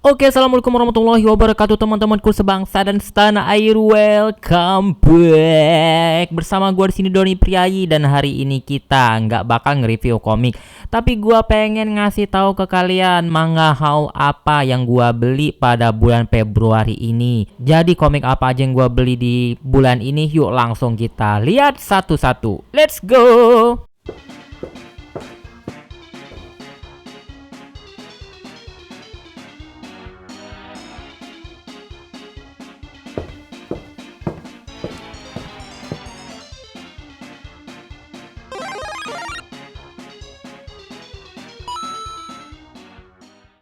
Oke, assalamualaikum warahmatullahi wabarakatuh teman-temanku sebangsa dan setanah air. Welcome back bersama gue di sini Doni Priayi, dan hari ini kita nggak bakal nge-review komik, tapi gue pengen ngasih tahu ke kalian manga haul apa yang gue beli pada bulan Februari ini. Jadi komik apa aja yang gue beli di bulan ini, yuk langsung kita lihat satu-satu. Let's go.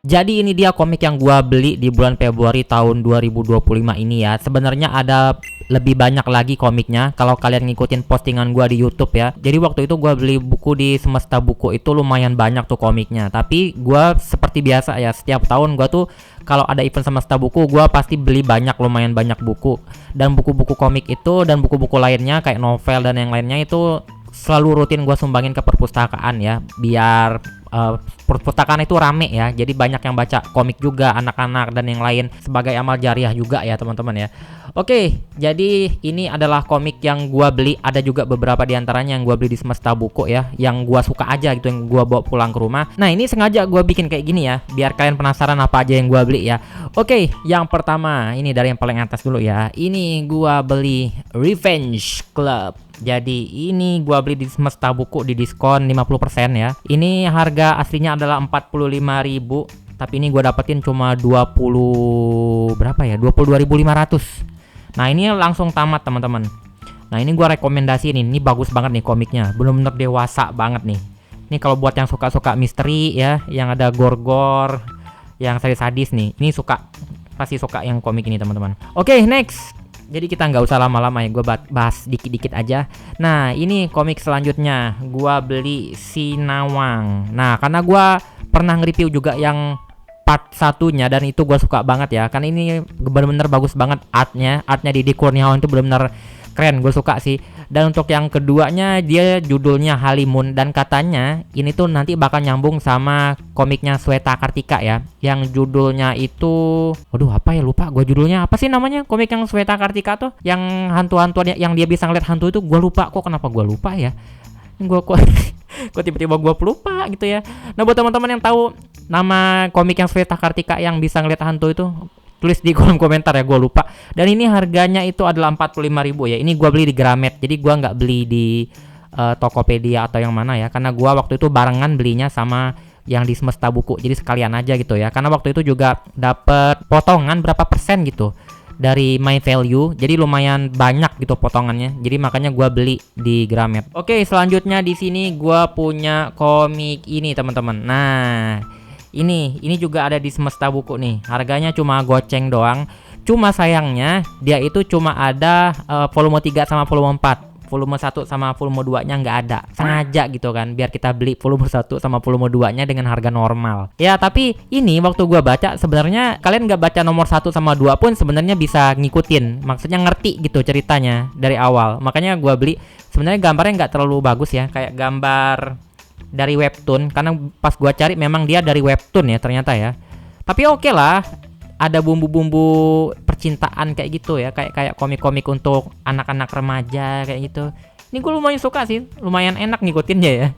Jadi ini dia komik yang gua beli di bulan Februari tahun 2025 ini ya. Sebenarnya ada lebih banyak lagi komiknya kalau kalian ngikutin postingan gua di YouTube ya. Jadi waktu itu gua beli buku di Semesta Buku itu lumayan banyak tuh komiknya. Tapi gua seperti biasa ya, setiap tahun gua tuh kalau ada event Semesta Buku gua pasti beli lumayan banyak buku. Dan buku-buku komik itu dan buku-buku lainnya kayak novel dan yang lainnya itu selalu rutin gue sumbangin ke perpustakaan ya, biar perpustakaan itu rame ya. Jadi banyak yang baca komik juga, anak-anak dan yang lain, sebagai amal jariah juga ya teman-teman ya. Oke, jadi ini adalah komik yang gue beli. Ada juga beberapa diantaranya yang gue beli di Semesta Buku ya, yang gue suka aja gitu, yang gue bawa pulang ke rumah. Nah ini sengaja gue bikin kayak gini ya, biar kalian penasaran apa aja yang gue beli ya. Oke, yang pertama ini dari yang paling atas dulu ya. Ini gue beli Revenge Club. Jadi ini gua beli di Semesta Buku di diskon 50% ya. Ini harga aslinya adalah 45.000, tapi ini gua dapetin cuma 22.500. Nah, ini langsung tamat teman-teman. Nah, ini gua rekomendasi ini bagus banget nih komiknya. Bener-bener dewasa banget nih. Ini kalau buat yang suka-suka misteri ya, yang ada gore-gore, yang sadis-sadis nih. Ini pasti suka yang komik ini teman-teman. Oke, next. Jadi kita nggak usah lama-lama ya, gue bahas dikit-dikit aja. Nah ini komik selanjutnya, gue beli Sinawang. Nah karena gue pernah nge-review juga yang part satunya dan itu gue suka banget ya. Kan ini bener-bener bagus banget artnya Didi Kurniawan itu bener-bener keren, gue suka sih. Dan untuk yang keduanya dia judulnya Halimun, dan katanya ini tuh nanti bakal nyambung sama komiknya Sweta Kartika ya, yang judulnya itu apa ya, lupa gue judulnya apa sih namanya. Komik yang Sweta Kartika tuh yang hantu-hantuan yang dia bisa ngeliat hantu itu, gue lupa kenapa gue lupa ya. Kok tiba-tiba gue lupa gitu ya. Nah buat teman-teman yang tahu nama komik yang Sweta Kartika yang bisa ngeliat hantu itu, tulis di kolom komentar ya, gue lupa. Dan ini harganya itu adalah 45.000 ya. Ini gue beli di Gramet, jadi gue nggak beli di Tokopedia atau yang mana ya, karena gue waktu itu barengan belinya sama yang di Semesta Buku, jadi sekalian aja gitu ya. Karena waktu itu juga dapet potongan berapa persen gitu dari My Value, jadi lumayan banyak gitu potongannya. Jadi makanya gue beli di Gramet. Oke, selanjutnya di sini gue punya komik ini teman-teman. Nah ini juga ada di Semesta Buku nih. Harganya cuma goceng doang. Cuma sayangnya dia itu cuma ada volume 3 sama volume 4. Volume 1 sama volume 2 nya nggak ada. Sengaja gitu kan, biar kita beli volume 1 sama volume 2 nya dengan harga normal. Ya tapi ini waktu gua baca, sebenarnya kalian nggak baca nomor 1 sama 2 pun sebenarnya bisa ngikutin. Maksudnya ngerti gitu ceritanya dari awal. Makanya gua beli. Sebenarnya gambarnya nggak terlalu bagus ya, kayak gambar dari webtoon, karena pas gua cari memang dia dari webtoon ya ternyata ya. Tapi oke lah, ada bumbu-bumbu percintaan kayak gitu ya, kayak komik-komik untuk anak-anak remaja kayak gitu. Ini gue lumayan suka sih, lumayan enak ngikutinnya ya.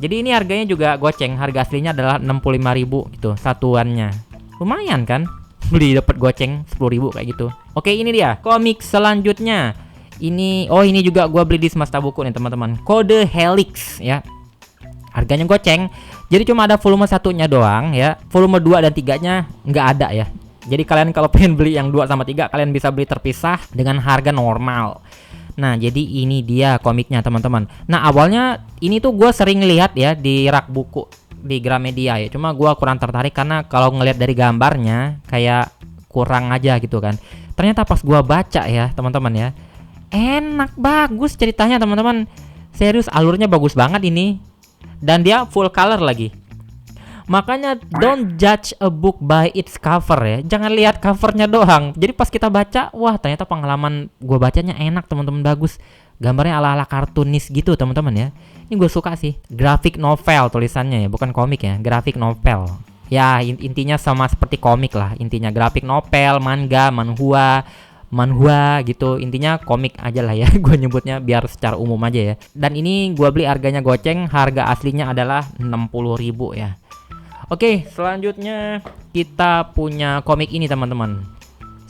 Jadi ini harganya juga goceng, harga aslinya adalah 65.000 gitu satuannya. Lumayan kan? Beli dapat goceng 10.000 kayak gitu. Oke, ini dia komik selanjutnya. Ini juga gue beli di Semesta Buku nih teman-teman. Kode Helix ya. Harganya goceng. Jadi cuma ada volume 1-nya doang ya. Volume 2 dan 3-nya nggak ada ya. Jadi kalian kalau pengen beli yang 2 sama 3, kalian bisa beli terpisah dengan harga normal. Nah jadi ini dia komiknya teman-teman. Nah awalnya ini tuh gue sering lihat ya di rak buku di Gramedia ya. Cuma gue kurang tertarik karena kalau ngelihat dari gambarnya kayak kurang aja gitu kan. Ternyata pas gue baca ya teman-teman ya, enak, bagus ceritanya teman-teman. Serius, alurnya bagus banget ini. Dan dia full color lagi. Makanya don't judge a book by its cover ya. Jangan lihat covernya doang. Jadi pas kita baca, wah ternyata pengalaman gue bacanya enak teman-teman, bagus. Gambarnya ala-ala kartunis gitu teman-teman ya. Ini gue suka sih. Graphic novel tulisannya ya, bukan komik ya. Graphic novel. Ya intinya sama seperti komik lah, intinya grafik novel, manga, manhwa gitu, intinya komik aja lah ya. Gue nyebutnya biar secara umum aja ya. Dan ini gue beli harganya goceng, harga aslinya adalah 60.000 ya. Oke, selanjutnya kita punya komik ini teman-teman,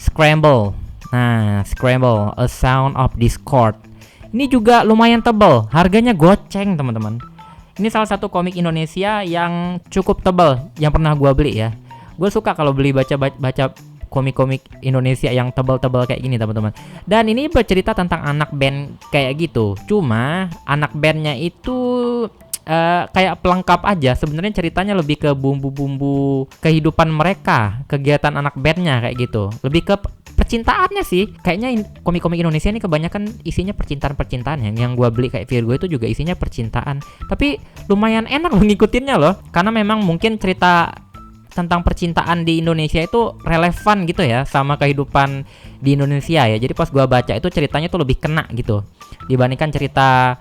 Scramble. Nah, Scramble, A Sound of Discord. Ini juga lumayan tebal, harganya goceng teman-teman. Ini salah satu komik Indonesia yang cukup tebal yang pernah gue beli ya. Gue suka kalau beli baca komik-komik Indonesia yang tebal-tebal kayak gini teman-teman. Dan ini bercerita tentang anak band kayak gitu. Cuma anak bandnya itu kayak pelengkap aja. Sebenarnya ceritanya lebih ke bumbu-bumbu kehidupan mereka, kegiatan anak bandnya kayak gitu. Lebih ke percintaannya sih. Kayaknya komik-komik Indonesia ini kebanyakan isinya percintaan-percintaan ya. Yang gua beli kayak Virgo itu juga isinya percintaan. Tapi lumayan enak loh ngikutinnya loh. Karena memang mungkin cerita tentang percintaan di Indonesia itu relevan gitu ya sama kehidupan di Indonesia ya. Jadi pas gua baca itu ceritanya tuh lebih kena gitu dibandingkan cerita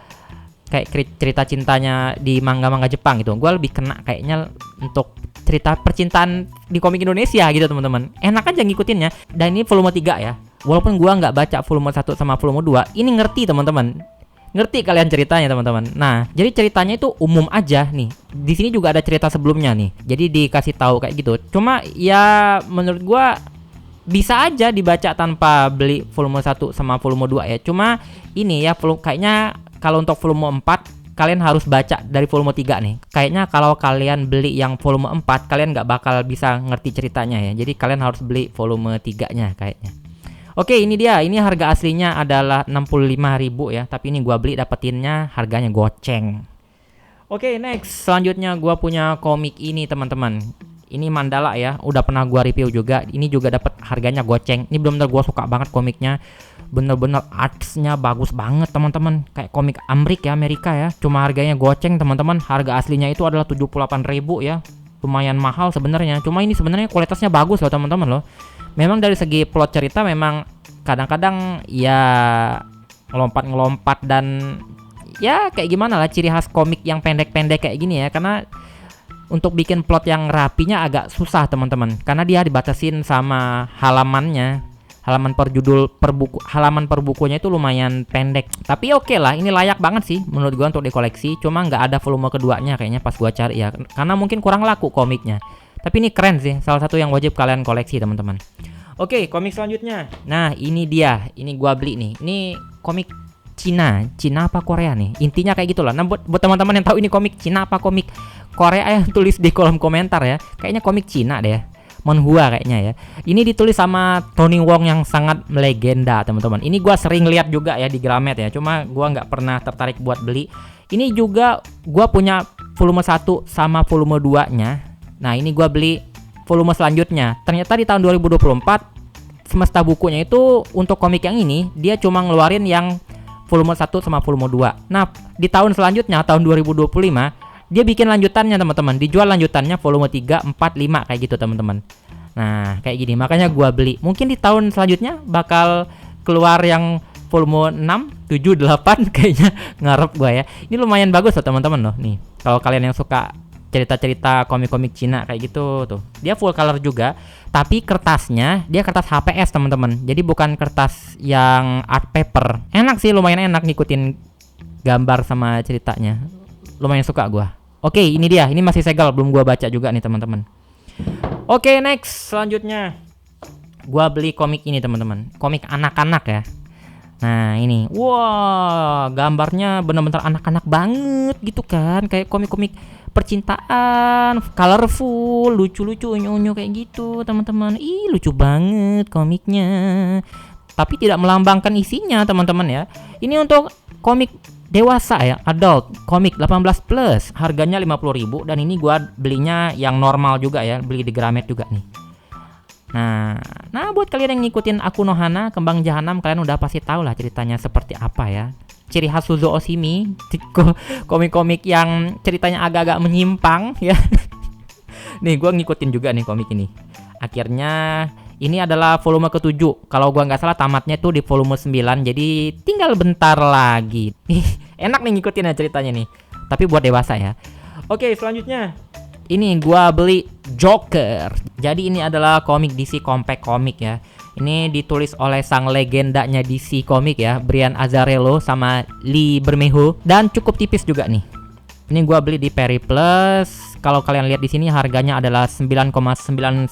kayak cerita cintanya di manga-manga Jepang gitu. Gua lebih kena kayaknya untuk cerita percintaan di komik Indonesia gitu teman-teman. Enak aja ngikutinnya. Dan ini volume 3 ya. Walaupun gua nggak baca volume 1 sama volume 2, ini ngerti teman-teman. Ngerti kalian ceritanya teman-teman. Nah, jadi ceritanya itu umum aja nih. Di sini juga ada cerita sebelumnya nih. Jadi dikasih tahu kayak gitu. Cuma ya menurut gua bisa aja dibaca tanpa beli volume 1 sama volume 2 ya. Cuma ini ya kayaknya kalau untuk volume 4 kalian harus baca dari volume 3 nih. Kayaknya kalau kalian beli yang volume 4 kalian nggak bakal bisa ngerti ceritanya ya. Jadi kalian harus beli volume 3-nya kayaknya. Oke, ini dia. Ini harga aslinya adalah 65.000 ya. Tapi ini gua beli dapetinnya harganya goceng. Oke, next. Selanjutnya gua punya komik ini teman-teman. Ini Mandala ya. Udah pernah gua review juga. Ini juga dapat harganya goceng. Ini benar-benar gua suka banget komiknya. Bener-bener artsnya bagus banget teman-teman. Kayak komik Amerika ya. Cuma harganya goceng teman-teman. Harga aslinya itu adalah 78.000 ya. Lumayan mahal sebenarnya. Cuma ini sebenarnya kualitasnya bagus loh teman-teman loh. Memang dari segi plot cerita memang kadang-kadang ya ngelompat-ngelompat dan ya kayak gimana lah ciri khas komik yang pendek-pendek kayak gini ya. Karena untuk bikin plot yang rapinya agak susah teman-teman. Karena dia dibatasin sama halamannya. Halaman per bukunya itu lumayan pendek. Tapi oke lah, ini layak banget sih menurut gua untuk dikoleksi. Cuma nggak ada volume keduanya kayaknya pas gua cari ya. Karena mungkin kurang laku komiknya. Tapi ini keren sih, salah satu yang wajib kalian koleksi teman-teman. Oke, komik selanjutnya. Nah, ini dia. Ini gua beli nih. Ini komik Cina apa Korea nih? Intinya kayak gitulah. Nah, buat teman-teman yang tahu ini komik Cina apa komik Korea, tulis di kolom komentar ya. Kayaknya komik Cina deh. Manhwa kayaknya ya. Ini ditulis sama Tony Wong yang sangat melegenda teman-teman. Ini gua sering lihat juga ya di Gramet ya. Cuma gua nggak pernah tertarik buat beli. Ini juga gua punya volume 1 sama volume 2-nya. Nah, ini gua beli volume selanjutnya. Ternyata di tahun 2024 Semesta Bukunya itu untuk komik yang ini dia cuma ngeluarin yang volume 1 sama volume 2. Nah, di tahun selanjutnya tahun 2025 dia bikin lanjutannya teman-teman. Dijual lanjutannya volume 3, 4, 5 kayak gitu teman-teman. Nah, kayak gini. Makanya gua beli. Mungkin di tahun selanjutnya bakal keluar yang volume 6, 7, 8 kayaknya ngarep gua ya. Ini lumayan bagus loh teman-teman loh. Nih, kalau kalian yang suka cerita-cerita komik-komik Cina kayak gitu tuh. Dia full color juga, tapi kertasnya dia kertas HPS teman-teman. Jadi bukan kertas yang art paper. Enak sih, lumayan enak ngikutin gambar sama ceritanya. Lumayan suka gua. Oke, ini dia. Ini masih segel, belum gua baca juga nih teman-teman. Oke, next selanjutnya. Gua beli komik ini teman-teman. Komik anak-anak ya. Nah, ini. Wah, gambarnya bener-bener anak-anak banget gitu kan. Kayak komik-komik percintaan, colorful, lucu-lucu, unyu-unyu kayak gitu, teman-teman. Ih, lucu banget komiknya. Tapi tidak melambangkan isinya, teman-teman ya. Ini untuk komik dewasa ya, adult, komik 18 plus. Harganya 50.000 dan ini gua belinya yang normal juga ya, beli di Gramet juga nih. Nah, buat kalian yang ngikutin Aku no Hana, Kembang Jahanam, kalian udah pasti tahu lah ceritanya seperti apa ya. Ciri khas Suzo Oshimi, komik-komik yang ceritanya agak-agak menyimpang ya. Nih, gue ngikutin juga nih komik ini. Akhirnya ini adalah volume ke-7. Kalau gue nggak salah tamatnya tuh di volume 9. Jadi tinggal bentar lagi. Enak nih ngikutin ya ceritanya nih. Tapi buat dewasa ya. Oke, selanjutnya. ini gua beli Joker. Jadi ini adalah komik DC Compact Comic ya. Ini ditulis oleh sang legendanya DC Comic ya, Brian Azzarello sama Lee Bermejo, dan cukup tipis juga nih. Ini gua beli di Peri Plus. Kalau kalian lihat di sini harganya adalah 9,99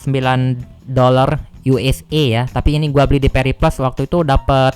dolar USA ya. Tapi ini gua beli di Peri Plus waktu itu dapat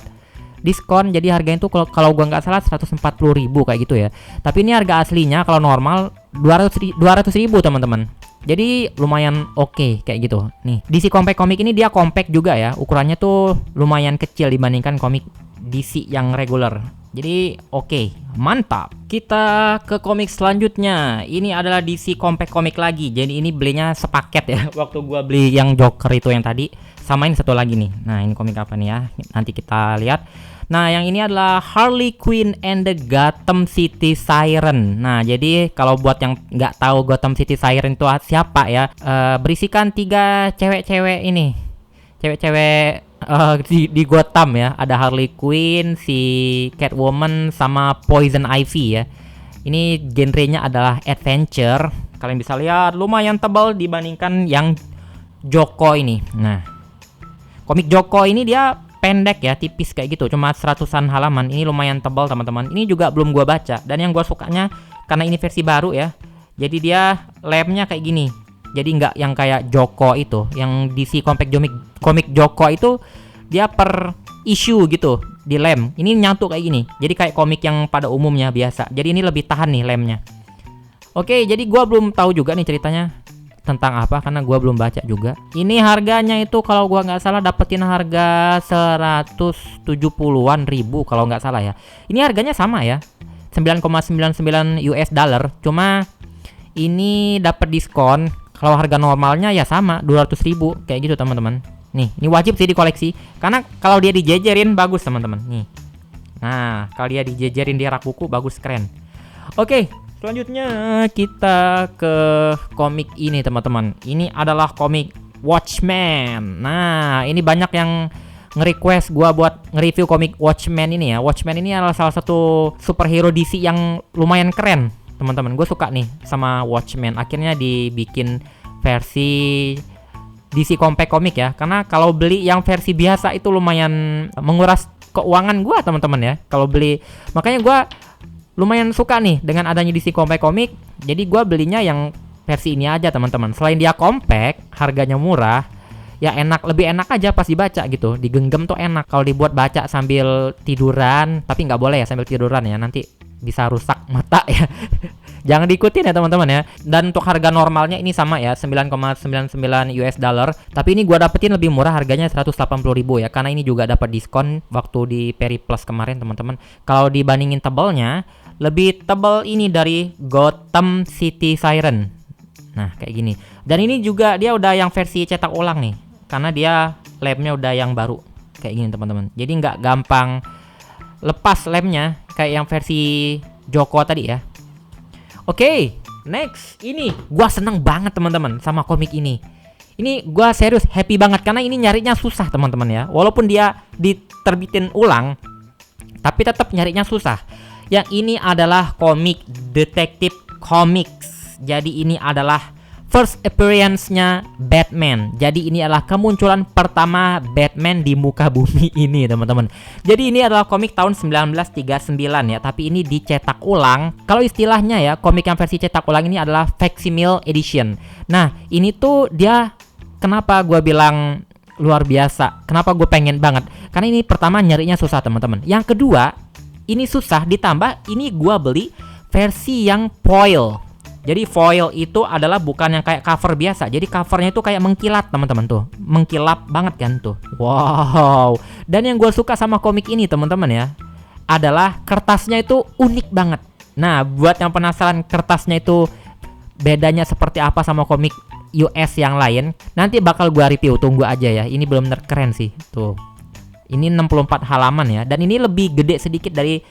diskon, jadi harganya itu kalau gua nggak salah 140.000 kayak gitu ya. Tapi ini harga aslinya kalau normal 200.000 teman-teman. Jadi lumayan oke kayak gitu. Nih, DC Compact Comic ini dia compact juga ya. Ukurannya tuh lumayan kecil dibandingkan komik DC yang regular. Jadi oke, mantap. Kita ke komik selanjutnya. Ini adalah DC Compact Comic lagi. Jadi ini belinya sepaket ya. Waktu gua beli yang Joker itu yang tadi, sama ini satu lagi nih. Nah, ini komik apa nih ya? Nanti kita lihat. Nah, yang ini adalah Harley Quinn and the Gotham City Siren. Nah, jadi kalau buat yang nggak tahu Gotham City Siren itu siapa ya, berisikan 3 cewek-cewek ini, cewek-cewek di Gotham ya. Ada Harley Quinn, si Catwoman, sama Poison Ivy ya. Ini genrenya adalah adventure. Kalian bisa lihat lumayan tebal dibandingkan yang Joko ini. Nah, komik Joko ini dia pendek ya, tipis kayak gitu, cuma 100-an halaman. Ini lumayan tebal teman-teman. Ini juga belum gua baca, dan yang gua sukanya karena ini versi baru ya, jadi dia lemnya kayak gini. Jadi nggak yang kayak Joko itu, yang DC Compact komik Joko itu dia per issue gitu di lem. Ini nyatu kayak gini, jadi kayak komik yang pada umumnya biasa. Jadi ini lebih tahan nih lemnya. Oke, jadi gua belum tahu juga nih ceritanya tentang apa karena gua belum baca juga. Ini harganya itu kalau gua nggak salah dapetin harga 170-an ribu kalau nggak salah ya. Ini harganya sama ya, 9,99 US dollar. Cuma ini dapat diskon. Kalau harga normalnya ya sama 200.000 kayak gitu teman-teman. Nih, ini wajib sih dikoleksi karena kalau dia dijejerin bagus teman-teman. Nih. Nah, kalau dia dijejerin di rak buku bagus, keren. Oke. Selanjutnya kita ke komik ini teman-teman. Ini adalah komik Watchmen. Nah, ini banyak yang nge-request gua buat nge-review komik Watchmen ini ya. Watchmen ini adalah salah satu superhero DC yang lumayan keren teman-teman. Gue suka nih sama Watchmen. Akhirnya dibikin versi DC Compact Comic ya. Karena kalau beli yang versi biasa itu lumayan menguras keuangan gua teman-teman ya. Kalau beli, makanya gua lumayan suka nih dengan adanya DC Compact Comic. Jadi gua belinya yang versi ini aja teman-teman. Selain dia compact, harganya murah, ya enak, lebih enak aja pas dibaca gitu. Digenggam tuh enak. Kalau dibuat baca sambil tiduran, tapi nggak boleh ya sambil tiduran ya, nanti bisa rusak mata ya. Jangan diikutin ya teman-teman ya. Dan untuk harga normalnya ini sama ya, 9,99 US dollar. Tapi ini gua dapetin lebih murah, harganya 180.000 ya. Karena ini juga dapat diskon waktu di Peri Plus kemarin teman-teman. Kalau dibandingin tebelnya, lebih tebal ini dari Gotham City Siren. Nah, kayak gini. Dan ini juga dia udah yang versi cetak ulang nih. Karena dia lemnya udah yang baru. Kayak gini teman-teman. Jadi nggak gampang lepas lemnya kayak yang versi Joko tadi ya. Oke, next. Ini gua seneng banget teman-teman sama komik ini. Ini gua serius happy banget karena ini nyarinya susah teman-teman ya. Walaupun dia diterbitin ulang, tapi tetap nyarinya susah. Yang ini adalah komik Detective Comics. Jadi ini adalah first appearance-nya Batman. Jadi ini adalah kemunculan pertama Batman di muka bumi ini teman-teman. Jadi ini adalah komik tahun 1939 ya, tapi ini dicetak ulang. Kalau istilahnya ya, komik yang versi cetak ulang ini adalah facsimile edition. Nah, ini tuh dia kenapa gue bilang luar biasa, kenapa gue pengen banget, karena ini pertama nyarinya susah teman-teman. Yang kedua, ini susah, ditambah ini gue beli versi yang foil. Jadi foil itu adalah bukan yang kayak cover biasa. Jadi covernya itu kayak mengkilat teman-teman tuh, mengkilap banget kan tuh. Wow. Dan yang gue suka sama komik ini teman-teman ya, adalah kertasnya itu unik banget. Nah, buat yang penasaran kertasnya itu bedanya seperti apa sama komik US yang lain, nanti bakal gue review, tunggu aja ya. Ini belum keren sih tuh. Ini 64 halaman ya, dan ini lebih gede sedikit dari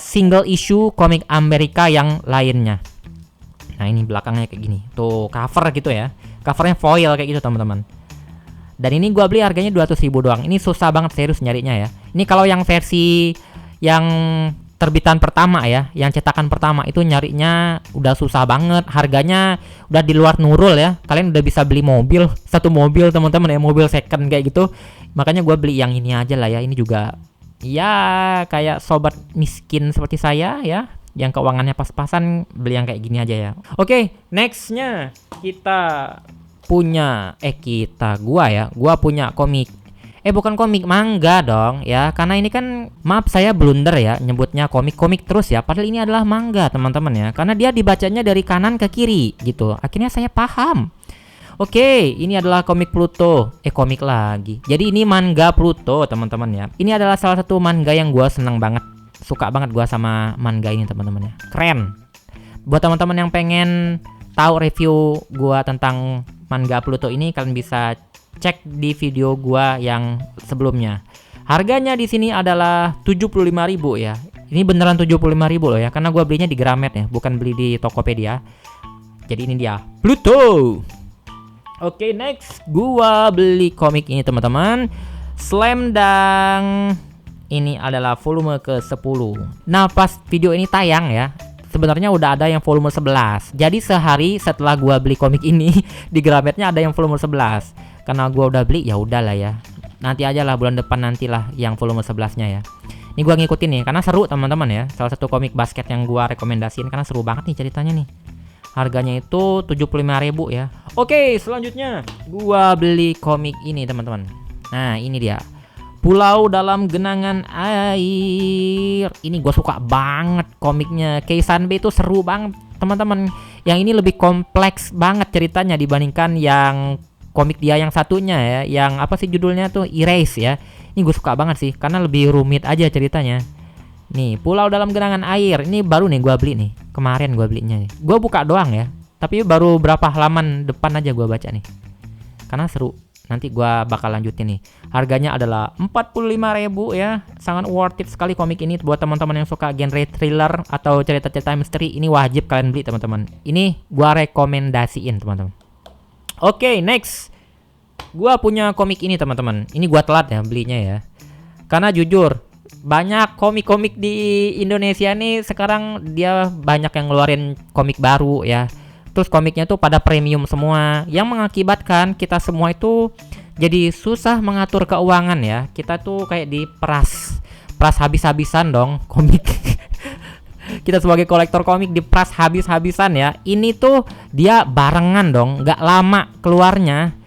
single issue komik Amerika yang lainnya. Nah, ini belakangnya kayak gini. Tuh, cover gitu ya. Covernya foil kayak gitu, teman-teman. Dan ini gua beli harganya 200.000 doang. Ini susah banget serius nyarinya ya. Ini kalau yang versi yang terbitan pertama ya, yang cetakan pertama itu nyarinya udah susah banget, harganya udah di luar Nurul ya. Kalian udah bisa beli mobil, satu mobil teman-teman ya, mobil second kayak gitu. Makanya gue beli yang ini aja lah ya. Ini juga ya kayak sobat miskin seperti saya ya, yang keuangannya pas-pasan, beli yang kayak gini aja ya. Oke, nextnya kita punya gua punya komik. Bukan komik, manga dong ya, karena ini kan, maaf saya blunder ya nyebutnya komik terus ya, padahal ini adalah manga teman-teman ya, karena dia dibacanya dari kanan ke kiri gitu, akhirnya saya paham. Oke, ini adalah komik Pluto, komik lagi, jadi ini manga Pluto teman-teman ya. Ini adalah salah satu manga yang gua seneng banget, suka banget gua sama manga ini teman-teman ya, keren. Buat teman-teman yang pengen tahu review gua tentang manga Pluto ini, kalian bisa cek di video gua yang sebelumnya. Harganya di sini adalah 75.000 ya. Ini beneran 75.000 loh ya, karena gua belinya di Gramet ya, bukan beli di Tokopedia. Jadi ini dia, Pluto. Oke, next gua beli komik ini teman-teman, Slam Dunk. Ini adalah volume ke-10. Nah, pas video ini tayang ya, sebenarnya udah ada yang volume 11. Jadi sehari setelah gua beli komik ini di Grametnya ada yang volume 11. Karena gua udah beli, ya udahlah ya. Nanti aja lah, bulan depan nantilah yang volume 11-nya ya. Ini gua ngikutin nih karena seru teman-teman ya. Salah satu komik basket yang gua rekomendasiin karena seru banget nih ceritanya nih. Harganya itu 75.000 ya. Oke, selanjutnya gua beli komik ini teman-teman. Nah, ini dia. Pulau Dalam Genangan Air. Ini gue suka banget komiknya. Keisanbe itu seru banget teman-teman. Yang ini lebih kompleks banget ceritanya dibandingkan yang komik dia yang satunya ya. Yang apa sih judulnya tuh, Erase ya. Ini gue suka banget sih karena lebih rumit aja ceritanya. Nih, Pulau Dalam Genangan Air. Ini baru nih gue beli nih. Kemarin gue belinya nih. Gue buka doang ya. Tapi baru berapa halaman depan aja gue baca nih. Karena seru. Nanti gua bakal lanjutin nih. Harganya adalah 45.000 ya. Sangat worth it sekali komik ini buat teman-teman yang suka genre thriller atau cerita-cerita misteri. Ini wajib kalian beli teman-teman. Ini gua rekomendasiin teman-teman. Oke, next. Gua punya komik ini teman-teman. Ini gua telat ya belinya ya. Karena jujur, banyak komik-komik di Indonesia nih sekarang dia banyak yang ngeluarin komik baru ya. Terus komiknya tuh pada premium semua, yang mengakibatkan kita semua itu jadi susah mengatur keuangan ya. Kita tuh kayak diperas habis-habisan dong komik. Kita sebagai kolektor komik diperas habis-habisan ya. Ini tuh dia barengan dong, nggak lama keluarnya.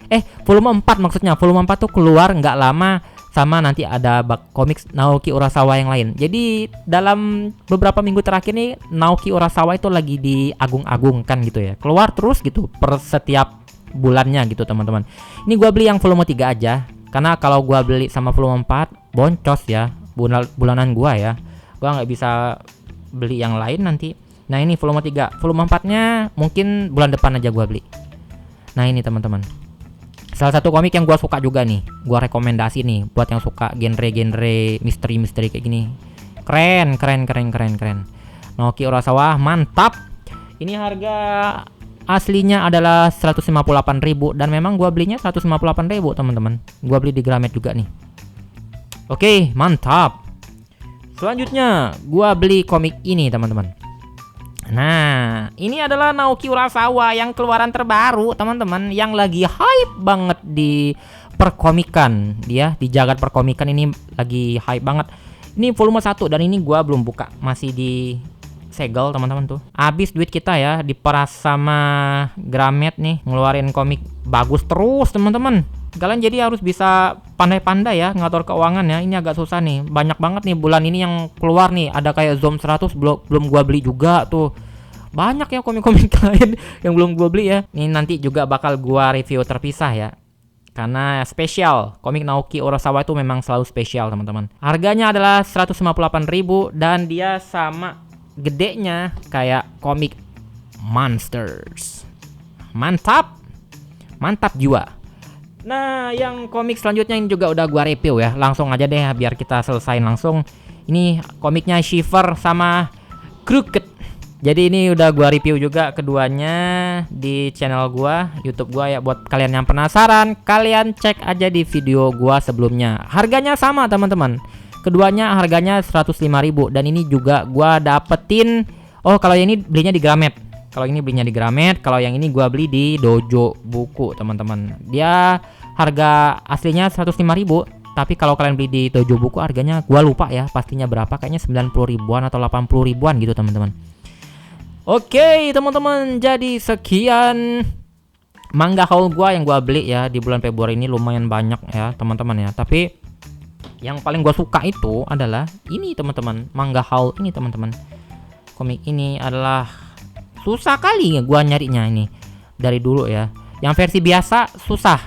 Volume 4 maksudnya, volume 4 tuh keluar nggak lama sama nanti ada komik Naoki Urasawa yang lain. Jadi dalam beberapa minggu terakhir nih Naoki Urasawa itu lagi diagung-agungkan gitu ya. Keluar terus gitu per setiap bulannya gitu teman-teman. Ini gua beli yang volume 3 aja. Karena kalau gua beli sama volume 4 boncos ya bulanan gua ya. Gua nggak bisa beli yang lain nanti. Nah, ini volume 3. Volume 4-nya mungkin bulan depan aja gua beli. Nah, ini teman-teman. Salah satu komik yang gue suka juga nih, gue rekomendasi nih buat yang suka genre-genre misteri-misteri kayak gini. Keren. Naoki Urasawa mantap. Ini harga aslinya adalah 158.000 dan memang gue belinya 158.000 teman-teman. Gue beli di Gramet juga nih. Oke, mantap. Selanjutnya gue beli komik ini teman-teman. Nah, ini adalah Naoki Urasawa yang keluaran terbaru, teman-teman, yang lagi hype banget di perkomikan. Dia di jagat perkomikan ini lagi hype banget. Ini volume 1 dan ini gua belum buka, masih di segel, teman-teman tuh. Habis duit kita ya, diperas sama Gramet nih, ngeluarin komik bagus terus, teman-teman. Kalian jadi harus bisa pandai-pandai ya ngatur keuangan ya. Ini agak susah nih. Banyak banget nih bulan ini yang keluar nih. Ada kayak Zom 100 belum gua beli juga tuh. Banyak ya komik-komik lain yang belum gua beli ya. Ini nanti juga bakal gua review terpisah ya. Karena spesial. Komik Naoki Urasawa itu memang selalu spesial, teman-teman. Harganya adalah 158.000 dan dia sama gedenya kayak komik Monsters. Mantap jiwa. Nah, yang komik selanjutnya ini juga udah gua review ya. Langsung aja deh biar kita selesain langsung. Ini komiknya Shiver sama Crooked. Jadi ini udah gua review juga keduanya di channel gua, YouTube gua ya. Buat kalian yang penasaran, kalian cek aja di video gua sebelumnya. Harganya sama, teman-teman. Keduanya harganya 105.000 dan ini juga gua dapetin. Oh, kalau yang ini belinya di Gramet. Kalau ini belinya di Gramet, kalau yang ini gua beli di Dojo Buku, teman-teman. Dia harga aslinya 105.000, tapi kalau kalian beli di Dojo Buku harganya gua lupa ya pastinya berapa, kayaknya 90 ribuan atau 80 ribuan gitu, teman-teman. Oke, teman-teman, jadi sekian manga haul gua yang gua beli ya di bulan Februari ini, lumayan banyak ya, teman-teman ya. Tapi yang paling gue suka itu adalah ini, teman-teman, manga haul ini, teman-teman. Komik ini adalah susah kali gue nyarinya ini dari dulu ya. Yang versi biasa susah,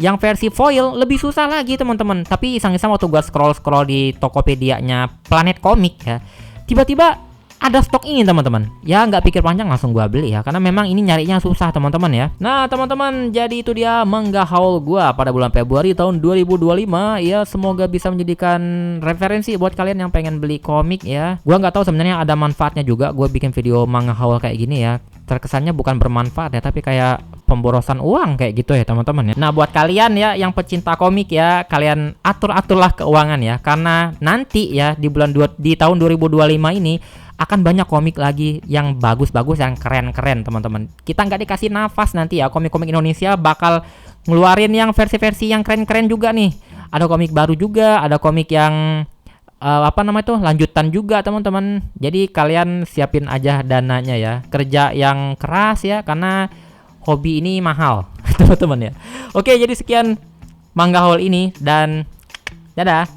yang versi foil lebih susah lagi, teman-teman. Tapi iseng-iseng waktu gue scroll di Tokopedia-nya Planet Komik ya, tiba-tiba ada stok ini, teman-teman. Ya nggak pikir panjang langsung gua beli ya, karena memang ini nyarinya susah, teman-teman ya. Nah, teman-teman, jadi itu dia manga haul gua pada bulan Februari tahun 2025 ya. Semoga bisa menjadikan referensi buat kalian yang pengen beli komik ya. Gua nggak tahu sebenarnya ada manfaatnya juga gua bikin video manga haul kayak gini ya. Terkesannya bukan bermanfaat ya, tapi kayak pemborosan uang kayak gitu ya, teman-teman ya. Nah, buat kalian ya yang pecinta komik ya, kalian atur-aturlah keuangan ya, karena nanti ya di tahun 2025 ini akan banyak komik lagi yang bagus-bagus, yang keren-keren, teman-teman. Kita nggak dikasih nafas nanti ya, komik-komik Indonesia bakal ngeluarin yang versi-versi yang keren-keren juga nih. Ada komik baru juga, ada komik yang lanjutan juga, teman-teman. Jadi kalian siapin aja dananya ya, kerja yang keras ya, karena hobi ini mahal, teman-teman ya. Oke, jadi sekian manga haul ini dan dadah.